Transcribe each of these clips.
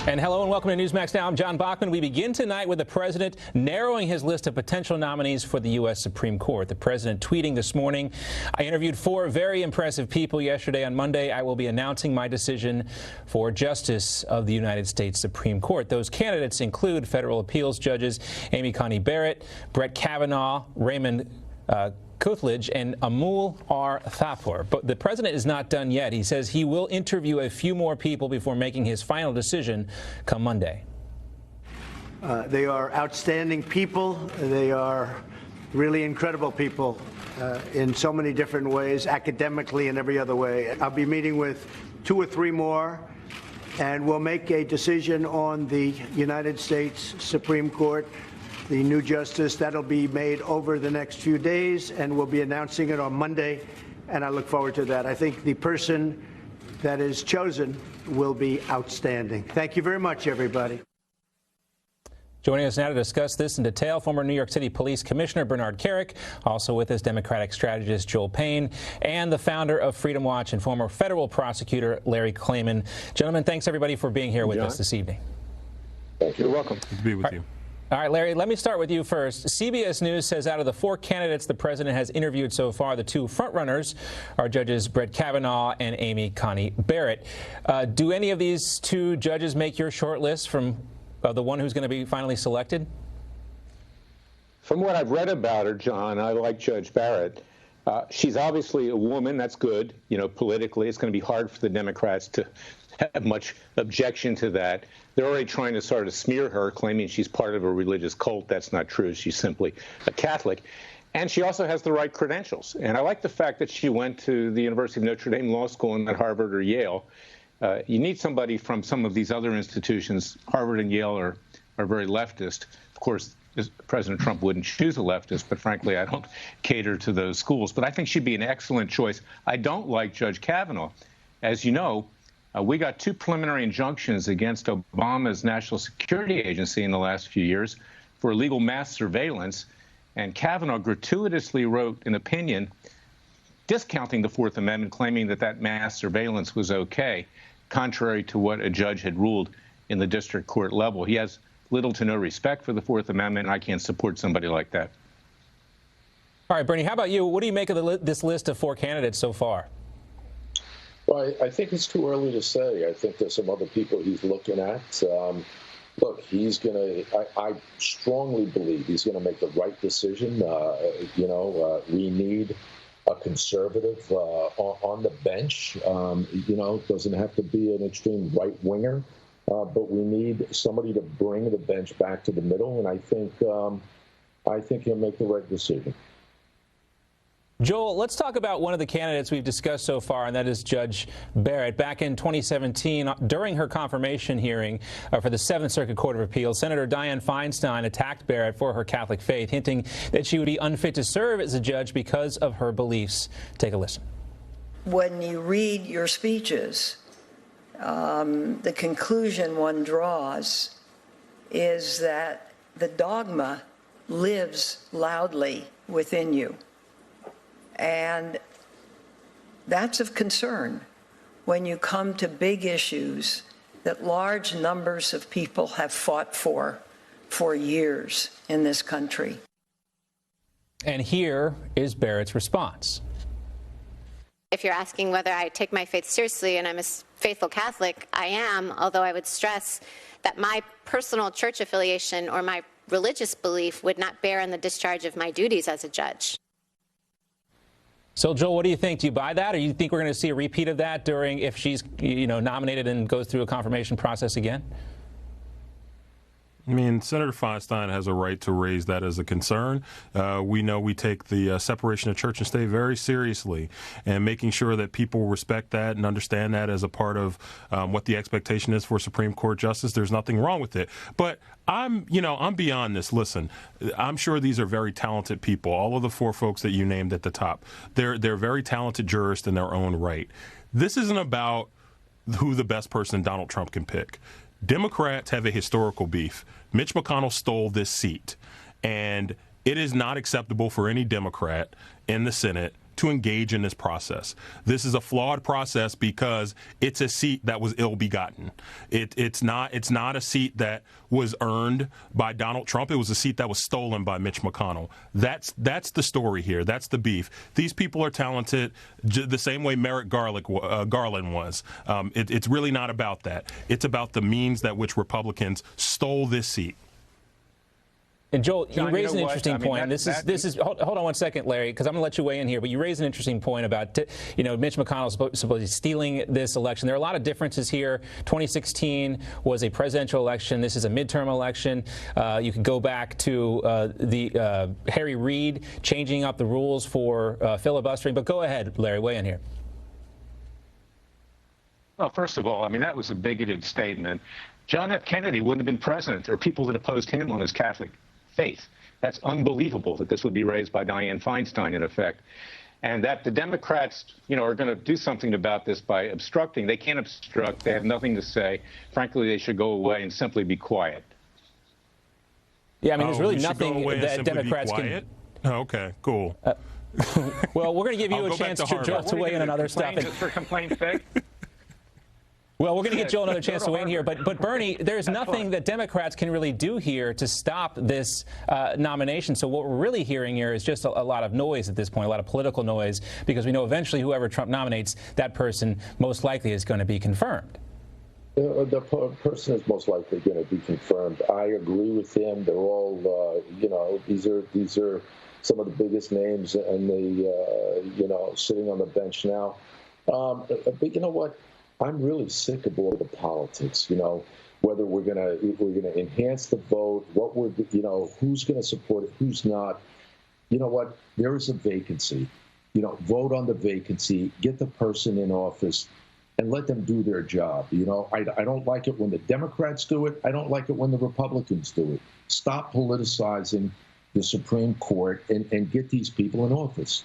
And hello and welcome to Newsmax Now. I'm John Bachman. We begin tonight with the president narrowing his list of potential nominees for the U.S. Supreme Court. The president tweeting this morning, I interviewed 4 very impressive people yesterday. On Monday, I will be announcing my decision for Justice of the United States Supreme Court. Those candidates include federal appeals judges Amy Coney Barrett, Brett Kavanaugh, Raymond Coolidge, and Amul R. Thapar. But the president is not done yet. He says he will interview a few more people before making his final decision come Monday. They are outstanding people. They are really incredible people in so many different ways, academically and every other way. I'll be meeting with 2 or 3 more, and we'll make a decision on the United States Supreme Court. The new justice, that'll be made over the next few days, and we'll be announcing it on Monday, and I look forward to that. I think the person that is chosen will be outstanding. Thank you very much, everybody. Joining us now to discuss this in detail, former New York City Police Commissioner Bernard Kerik, also with us Democratic strategist Joel Payne, and the founder of Freedom Watch and former federal prosecutor Larry Klayman. Gentlemen, thanks everybody for being here with us this evening. Thank you. You're welcome. Good to be with you. All right, Larry, let me start with you first. CBS News says out of the 4 candidates the president has interviewed so far, the 2 frontrunners are judges Brett Kavanaugh and Amy Coney Barrett. Do any of these 2 judges make your short list from the one who's going to be finally selected? From what I've read about her, John, I like Judge Barrett. She's obviously a woman. That's good. You know, politically, it's going to be hard for the Democrats to have much objection to that. They're already trying to sort of smear her, claiming she's part of a religious cult. That's not true. She's simply a Catholic. And she also has the right credentials. And I like the fact that she went to the University of Notre Dame Law School and not Harvard or Yale. You need somebody from some of these other institutions. Harvard and Yale are very leftist. Of course, President Trump wouldn't choose a leftist, but frankly, I don't cater to those schools. But I think she'd be an excellent choice. I don't like Judge Kavanaugh. As you know, we got 2 preliminary injunctions against Obama's National Security Agency in the last few years for illegal mass surveillance, and Kavanaugh gratuitously wrote an opinion discounting the 4th Amendment, claiming that that mass surveillance was okay, contrary to what a judge had ruled in the district court level. He has little to no respect for the 4th Amendment, and I can't support somebody like that. All right, Bernie, how about you? What do you make of this list of 4 candidates so far? Well, I think it's too early to say. I think there's some other people he's looking at. Look, he's going to, I strongly believe he's going to make the right decision. We need a conservative on the bench. Doesn't have to be an extreme right-winger, but we need somebody to bring the bench back to the middle, and I think he'll make the right decision. Joel, let's talk about one of the candidates we've discussed so far, and that is Judge Barrett. Back in 2017, during her confirmation hearing for the 7th Circuit Court of Appeals, Senator Dianne Feinstein attacked Barrett for her Catholic faith, hinting that she would be unfit to serve as a judge because of her beliefs. Take a listen. When you read your speeches, the conclusion one draws is that the dogma lives loudly within you. And that's of concern when you come to big issues that large numbers of people have fought for years in this country. And here is Barrett's response. If you're asking whether I take my faith seriously, and I'm a faithful Catholic, I am, although I would stress that my personal church affiliation or my religious belief would not bear on the discharge of my duties as a judge. So, Joel, what do you think? Do you buy that, or do you think we're going to see a repeat of that during, if she's, nominated and goes through a confirmation process again? I mean, Senator Feinstein has a right to raise that as a concern. We know we take the separation of church and state very seriously, and making sure that people respect that and understand that as a part of what the expectation is for Supreme Court justice. There's nothing wrong with it. But I'm beyond this. Listen, I'm sure these are very talented people. All of the 4 folks that you named at the top, they're very talented jurists in their own right. This isn't about who the best person Donald Trump can pick. Democrats have a historical beef. Mitch McConnell stole this seat, and it is not acceptable for any Democrat in the Senate to engage in this process. This is a flawed process because it's a seat that was ill-begotten. It's not a seat that was earned by Donald Trump. It was a seat that was stolen by Mitch McConnell. That's the story here. That's the beef. These people are talented the same way Merrick Garland was. It's really not about that. It's about the means that which Republicans stole this seat. And Joel, John, you raised an interesting point. I mean, This is hold on one second, Larry, because I'm going to let you weigh in here. But you raised an interesting point about Mitch McConnell supposedly stealing this election. There are a lot of differences here. 2016 was a presidential election. This is a midterm election. You could go back to the Harry Reid changing up the rules for filibustering. But go ahead, Larry, weigh in here. Well, first of all, I mean, that was a bigoted statement. John F. Kennedy wouldn't have been president. There are people that opposed him on his Catholic faith. That's unbelievable that this would be raised by Dianne Feinstein, in effect. And that the Democrats, are going to do something about this by obstructing. They can't obstruct. They have nothing to say. Frankly, they should go away and simply be quiet. Yeah, I mean, there's really nothing that Democrats can. Oh, okay, cool. Well, we're going to give you a chance to weigh in on other stuff. Just for complaint's sake? Well, we're going to get Joel another chance to weigh in here. But Bernie, there's nothing that Democrats can really do here to stop this nomination. So what we're really hearing here is just a lot of noise at this point, a lot of political noise, because we know eventually whoever Trump nominates, that person most likely is going to be confirmed. The person is most likely going to be confirmed. I agree with him. They're all, these are some of the biggest names, and they, sitting on the bench now. But you know what? I'm really sick of all the politics. Whether we're gonna enhance the vote, who's going to support it, who's not. You know what? There is a vacancy. Vote on the vacancy, get the person in office, and let them do their job. I don't like it when the Democrats do it. I don't like it when the Republicans do it. Stop politicizing the Supreme Court and get these people in office.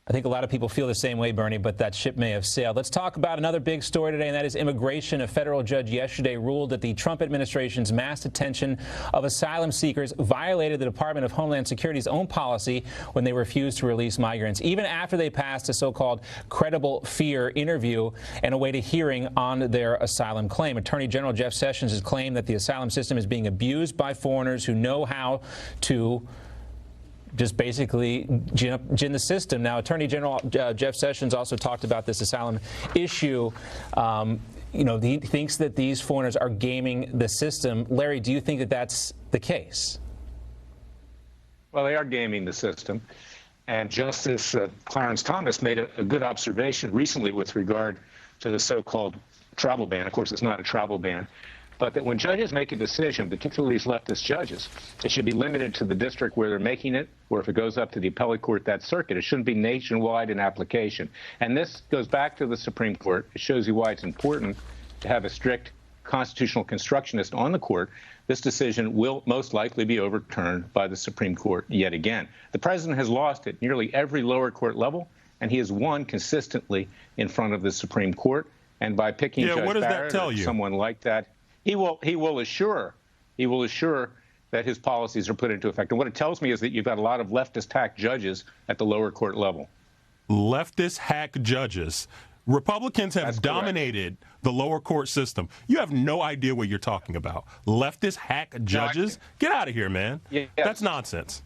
I think a lot of people feel the same way, Bernie, but that ship may have sailed. Let's talk about another big story today, and that is immigration. A federal judge yesterday ruled that the Trump administration's mass detention of asylum seekers violated the Department of Homeland Security's own policy when they refused to release migrants, even after they passed a so-called credible fear interview and await a hearing on their asylum claim. Attorney General Jeff Sessions has claimed that the asylum system is being abused by foreigners who know how to just basically gin the system. Now, Attorney General Jeff Sessions also talked about this asylum issue. He thinks that these foreigners are gaming the system. Larry, do you think that that's the case? Well, they are gaming the system. And Justice Clarence Thomas made a good observation recently with regard to the so-called travel ban. Of course, it's not a travel ban. But that when judges make a decision, particularly these leftist judges, it should be limited to the district where they're making it, or if it goes up to the appellate court, that circuit. It shouldn't be nationwide in application. And this goes back to the Supreme Court. It shows you why it's important to have a strict constitutional constructionist on the court. This decision will most likely be overturned by the Supreme Court yet again. The president has lost at nearly every lower court level, and he has won consistently in front of the Supreme Court. And by picking Judge Barrett or someone like that, he will assure that his policies are put into effect. And what it tells me is that you've got a lot of leftist hack judges at the lower court level. Leftist hack judges. Republicans have dominated the lower court system. You have no idea what you're talking about. Leftist hack judges? Get out of here, man. Yes. That's nonsense.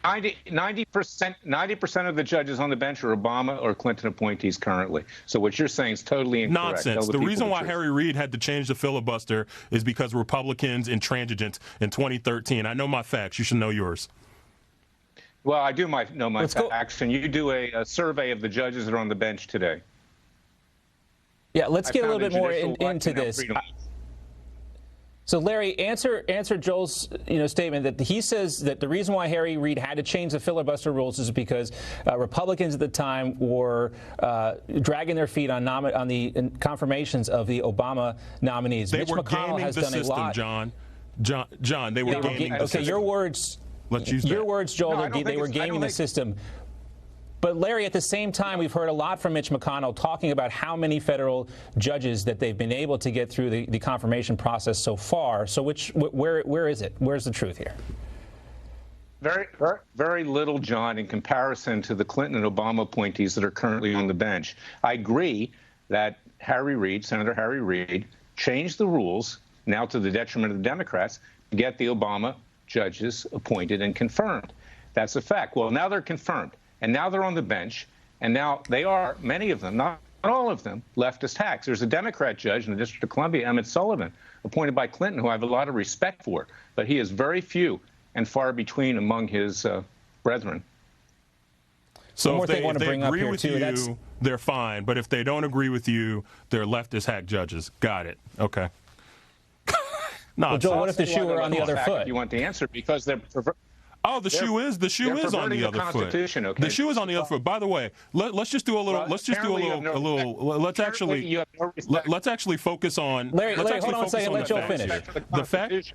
90% of the judges on the bench are Obama or Clinton appointees currently. So what you're saying is totally incorrect. Nonsense. The reason why Harry Reid had to change the filibuster is because Republicans intransigent in 2013. I know my facts. You should know yours. Well, I do know my facts, and you do a survey of the judges that are on the bench today. Yeah, let's get a little bit more into this. So, Larry, answer Joel's statement that he says that the reason why Harry Reid had to change the filibuster rules is because Republicans at the time were dragging their feet on the confirmations of the Obama nominees. They were gaming the system, John, they were gaming the system. Okay, your words. Let's use your words, Joel. They were gaming the system. But, Larry, at the same time, we've heard a lot from Mitch McConnell talking about how many federal judges that they've been able to get through the confirmation process so far. So where is it? Where's the truth here? Very little, John, in comparison to the Clinton and Obama appointees that are currently on the bench. I agree that Senator Harry Reid, changed the rules, now to the detriment of the Democrats, to get the Obama judges appointed and confirmed. That's a fact. Well, now they're confirmed, and now they're on the bench, and now they are, many of them, not all of them, leftist hacks. There's a Democrat judge in the District of Columbia, Emmett Sullivan, appointed by Clinton, who I have a lot of respect for, but he is very few and far between among his brethren. So if they agree with you, they're fine. But if they don't agree with you, they're leftist hack judges. Got it. Okay. Well, Joel, what if the shoe were on the other foot? You want the answer because they're. The shoe is on the other foot. Okay? The shoe is on the other foot. By the way, let's just do a little. Let's actually focus on. Larry, hold on a second. Let Joel finish.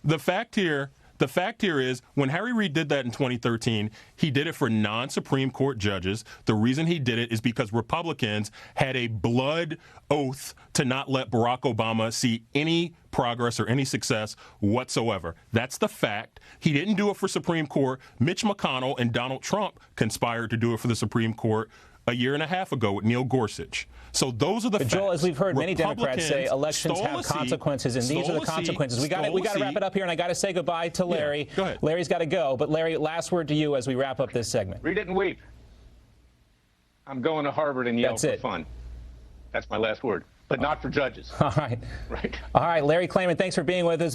The fact here is when Harry Reid did that in 2013, he did it for non-Supreme Court judges. The reason he did it is because Republicans had a blood oath to not let Barack Obama see any progress or any success whatsoever. That's the fact. He didn't do it for Supreme Court. Mitch McConnell and Donald Trump conspired to do it for the Supreme Court a year and a half ago with Neil Gorsuch. So those are the facts. Joel, as we've heard many Democrats say, elections have consequences, and these are the consequences. We got to wrap it up here, and I got to say goodbye to Larry. Yeah, go ahead. Larry's got to go, but Larry, last word to you as we wrap up this segment. Read it and weep. I'm going to Harvard and Yale for fun. That's my last word, but not for judges. All right. Right. All right, Larry Klayman, thanks for being with us.